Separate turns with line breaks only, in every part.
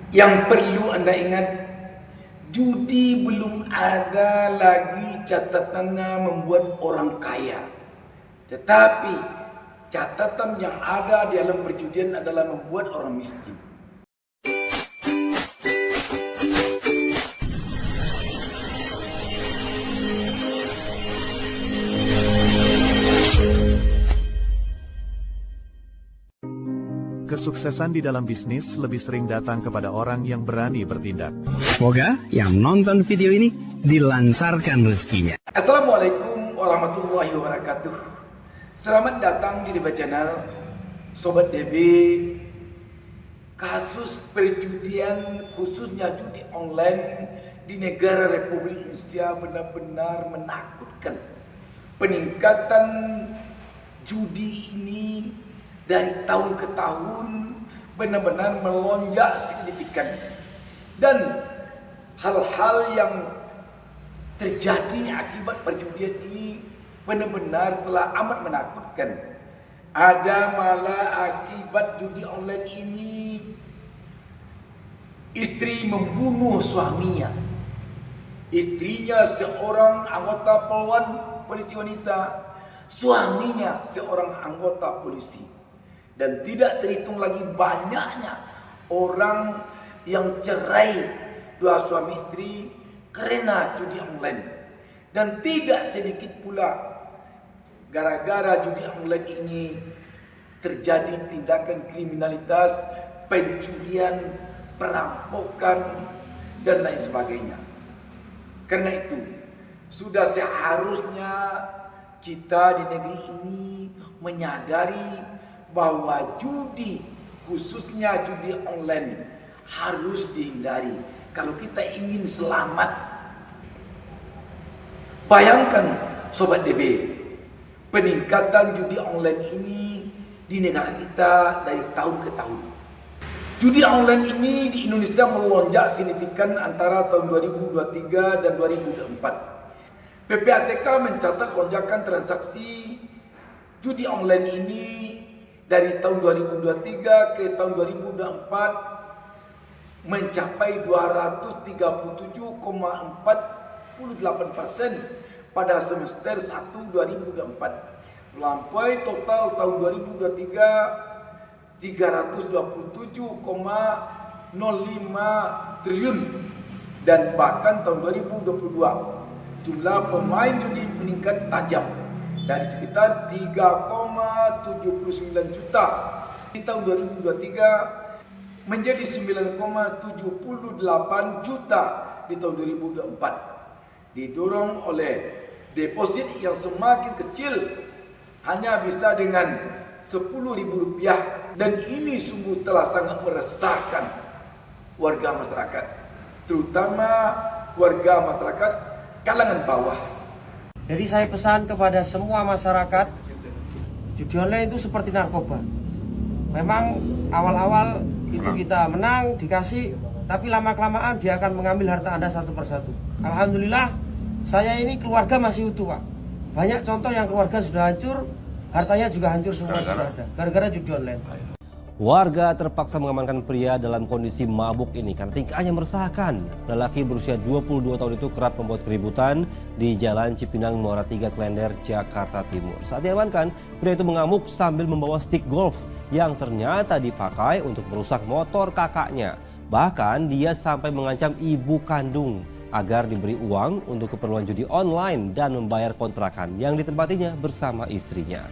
Yang perlu Anda ingat, judi belum ada lagi catatannya membuat orang kaya. Tetapi catatan yang ada di dalam perjudian adalah membuat orang miskin.
Kesuksesan di dalam bisnis lebih sering datang kepada orang yang berani bertindak.
Semoga yang nonton video ini dilancarkan rezekinya.
Assalamualaikum warahmatullahi wabarakatuh. Selamat datang di DB Channel. Sobat DB, kasus perjudian khususnya judi online di negara Republik Indonesia benar-benar menakutkan. Peningkatan judi ini dari tahun ke tahun benar-benar melonjak signifikan, dan hal-hal yang terjadi akibat perjudian ini benar-benar telah amat menakutkan. Ada malah akibat judi online ini istri membunuh suaminya. Istrinya seorang anggota Polwan polisi wanita, suaminya seorang anggota polisi. Dan tidak terhitung lagi banyaknya orang yang cerai dua suami istri karena judi online. Dan tidak sedikit pula gara-gara judi online ini terjadi tindakan kriminalitas, pencurian, perampokan, dan lain sebagainya. Karena itu sudah seharusnya kita di negeri ini menyadari bahwa judi, khususnya judi online, harus dihindari kalau kita ingin selamat. Bayangkan Sobat DB, peningkatan judi online ini di negara kita dari tahun ke tahun. Judi online ini di Indonesia melonjak signifikan antara tahun 2023 dan 2024. PPATK mencatat lonjakan transaksi judi online ini dari tahun 2023 ke tahun 2024 mencapai 237,48% pada semester 1 2024, melampaui total tahun 2023 327,05 triliun, dan bahkan tahun 2022 jumlah pemain judi meningkat tajam dari sekitar 3,79 juta di tahun 2023 menjadi 9,78 juta di tahun 2024, didorong oleh deposit yang semakin kecil, hanya bisa dengan Rp10.000, dan ini sungguh telah sangat meresahkan warga masyarakat, terutama warga masyarakat kalangan bawah.
Jadi saya pesan kepada semua masyarakat, judi online itu seperti narkoba. Memang awal-awal itu kita menang, dikasih, tapi lama-kelamaan dia akan mengambil harta Anda satu persatu. Alhamdulillah, saya ini keluarga masih utuh, Pak. Banyak contoh yang keluarga sudah hancur, hartanya juga hancur semua sudah ada, gara-gara judi online.
Warga terpaksa mengamankan pria dalam kondisi mabuk ini karena tingkahnya meresahkan. Lelaki berusia 22 tahun itu kerap membuat keributan di Jalan Cipinang Muara 3 Klender, Jakarta Timur. Saat diamankan, pria itu mengamuk sambil membawa stick golf yang ternyata dipakai untuk merusak motor kakaknya. Bahkan dia sampai mengancam ibu kandung agar diberi uang untuk keperluan judi online dan membayar kontrakan yang ditempatinya bersama istrinya.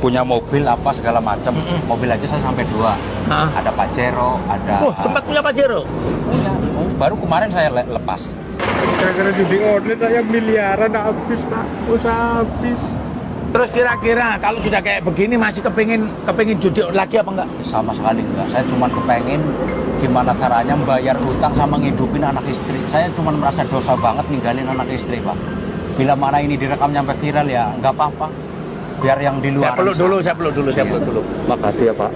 Punya mobil apa segala macam, mobil aja saya sampai 2. Ada Pajero, ada.
Oh, sempat punya Pajero?
Punya. Baru kemarin saya lepas.
Gara-gara judi online saya miliaran habis, Pak. Usaha habis. Terus kira-kira kalau sudah kayak begini masih kepingin judi lagi apa enggak?
Sama sekali enggak. Saya cuma kepengin gimana caranya membayar hutang sama ngidupin anak istri. Saya cuma merasa dosa banget ninggalin anak istri, Pak. Bila mana ini direkam nyampe viral ya nggak apa-apa. Biar yang di luar.
Saya peluk dulu. Makasih ya, Pak.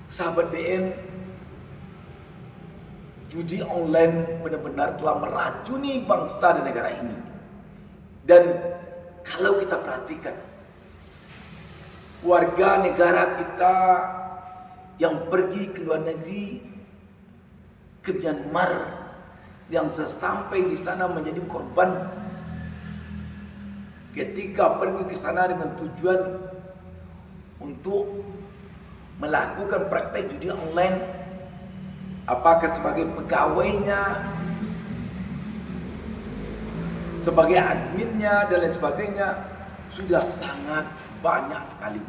Sahabat BN, judi online benar-benar telah meracuni bangsa dan negara ini. Dan kalau kita perhatikan, warga negara kita yang pergi ke luar negeri, ke Myanmar, yang sesampai di sana menjadi korban ketika pergi ke sana dengan tujuan untuk melakukan praktek judi online, apakah sebagai pegawainya, sebagai adminnya dan lain sebagainya, sudah sangat banyak sekali.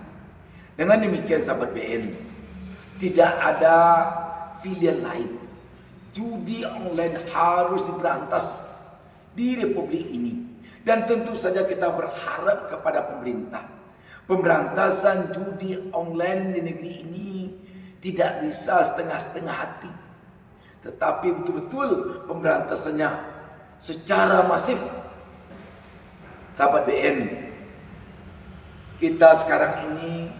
Dengan demikian sahabat BN, tidak ada pilihan lain. Judi online harus diberantas di Republik ini. Dan tentu saja kita berharap kepada pemerintah. Pemberantasan judi online di negeri ini tidak bisa setengah-setengah hati. Tetapi betul-betul pemberantasannya secara masif. Sahabat BN, kita sekarang ini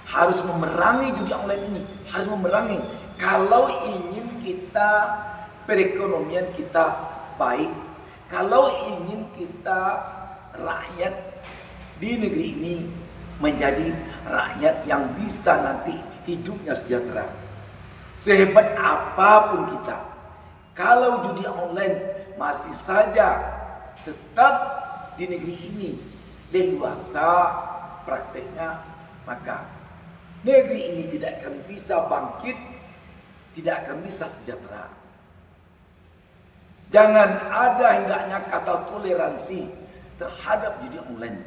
harus memerangi judi online ini. Harus memerangi. Kalau ingin kita perekonomian kita baik, kalau ingin kita rakyat di negeri ini menjadi rakyat yang bisa nanti hidupnya sejahtera. Sehebat apapun kita, kalau judi online masih saja tetap di negeri ini leluasa prakteknya, maka negeri ini tidak akan bisa bangkit, tidak akan bisa sejahtera. Jangan ada hendaknya kata toleransi terhadap judi online.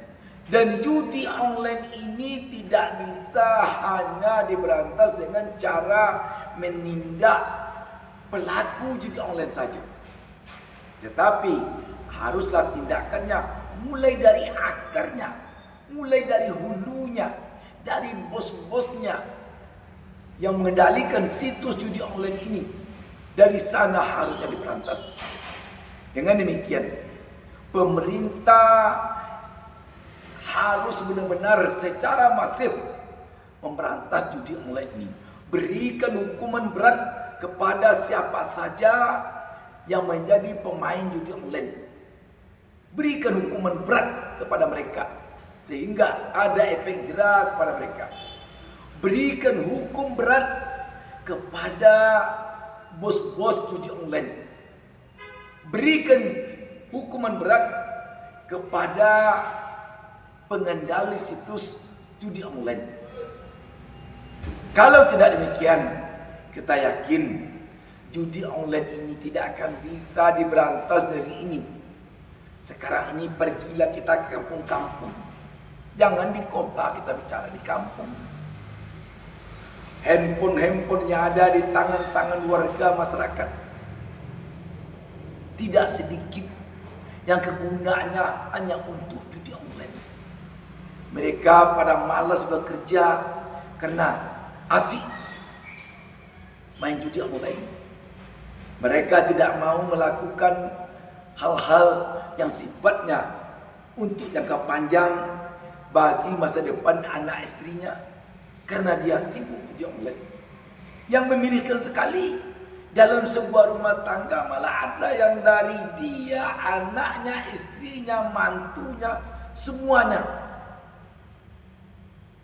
Dan judi online ini tidak bisa hanya diberantas dengan cara menindak pelaku judi online saja. Tetapi haruslah tindakannya mulai dari akarnya, mulai dari hulunya, dari bos-bosnya yang mengendalikan situs judi online ini. Dari sana harusnya diberantas. Dengan demikian, pemerintah harus benar-benar secara masif memberantas judi online ini. Berikan hukuman berat kepada siapa saja yang menjadi pemain judi online. Berikan hukuman berat kepada mereka sehingga ada efek jerah kepada mereka. Berikan hukum berat kepada bos-bos judi online. Berikan hukuman berat kepada pengendali situs judi online. Kalau tidak demikian, kita yakin judi online ini tidak akan bisa diberantas dari ini. Sekarang ini pergilah kita ke kampung-kampung. Jangan di kota, kita bicara di kampung. Handphone yang ada di tangan-tangan warga masyarakat tidak sedikit yang kegunaannya hanya untuk judi online. Mereka pada malas bekerja karena asik main judi online. Mereka tidak mau melakukan hal-hal yang sifatnya untuk jangka panjang bagi masa depan anak istrinya, karena dia sibuk judi online. Yang memiriskan sekali, dalam sebuah rumah tangga malah ada yang dari dia, anaknya, istrinya, mantunya, semuanya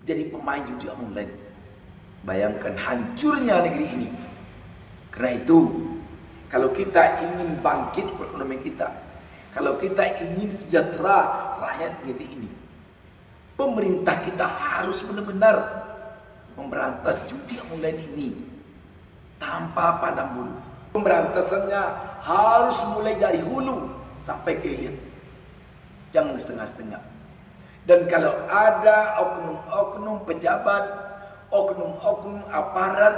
jadi pemain judi online. Bayangkan hancurnya negeri ini. Karena itu, kalau kita ingin bangkit perekonomian kita, kalau kita ingin sejahtera rakyat negeri ini, pemerintah kita harus benar-benar memberantas judi online ini tanpa pandang bulu. Pemberantasannya harus mulai dari hulu sampai ke hilir. Jangan setengah-setengah. Dan kalau ada oknum-oknum pejabat, oknum-oknum aparat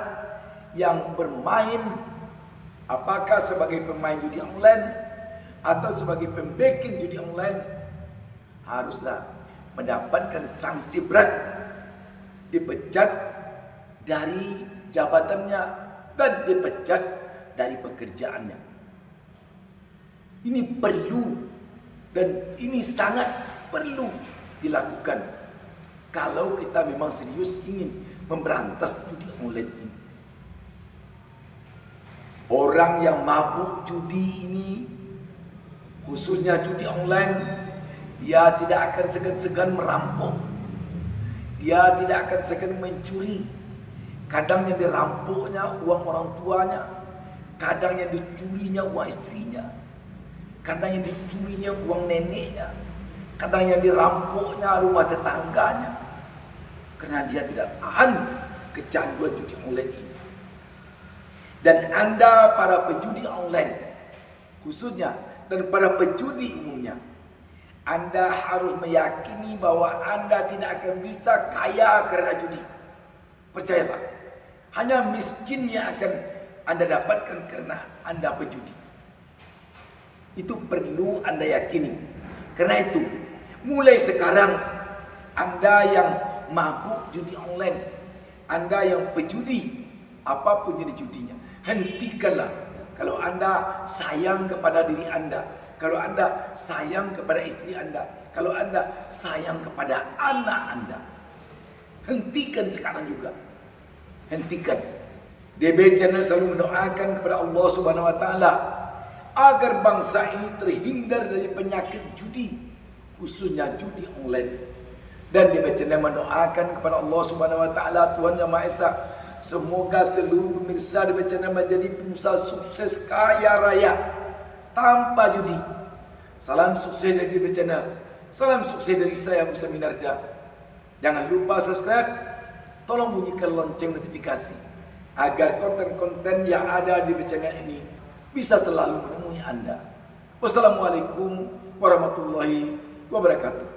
yang bermain, apakah sebagai pemain judi online atau sebagai pembacking judi online, haruslah mendapatkan sanksi berat, dipecat dari jabatannya dan dipecat dari pekerjaannya. Ini perlu dan ini sangat perlu dilakukan kalau kita memang serius ingin memberantas judi online ini. Orang yang mabuk judi ini, khususnya judi online, dia tidak akan segan-segan merampok. Dia tidak akan segan mencuri. Kadang yang dirampoknya uang orang tuanya, kadang yang dicurinya uang istrinya, kadang yang dicurinya uang neneknya, kadang yang dirampoknya rumah tetangganya, karena dia tidak tahan kecanduan judi online ini. Dan Anda para pejudi online khususnya, dan para pejudi umumnya, Anda harus meyakini bahwa Anda tidak akan bisa kaya karena judi. Percayalah, hanya miskin yang akan Anda dapatkan karena Anda pejudi. Itu perlu Anda yakini. Karena itu, mulai sekarang Anda yang mabuk judi online, Anda yang pejudi, apapun jenis judinya, hentikanlah. Kalau Anda sayang kepada diri Anda, kalau Anda sayang kepada istri Anda, kalau Anda sayang kepada anak Anda, hentikan sekarang juga. Hentikan. DB Channel selalu mendoakan kepada Allah Subhanahu wa taala agar bangsa ini terhindar dari penyakit judi, khususnya judi online. Dan DB Channel mendoakan kepada Allah Subhanahu wa taala, Tuhan Yang Maha Esa, semoga seluruh pemirsa DB Channel menjadi pengusaha sukses kaya raya tanpa judi. Salam sukses dari DB Channel. Salam sukses dari saya Musa Minarja. Jangan lupa subscribe. Tolong bunyikan lonceng notifikasi agar konten-konten yang ada di channel ini bisa selalu menemui Anda. Wassalamualaikum warahmatullahi wabarakatuh.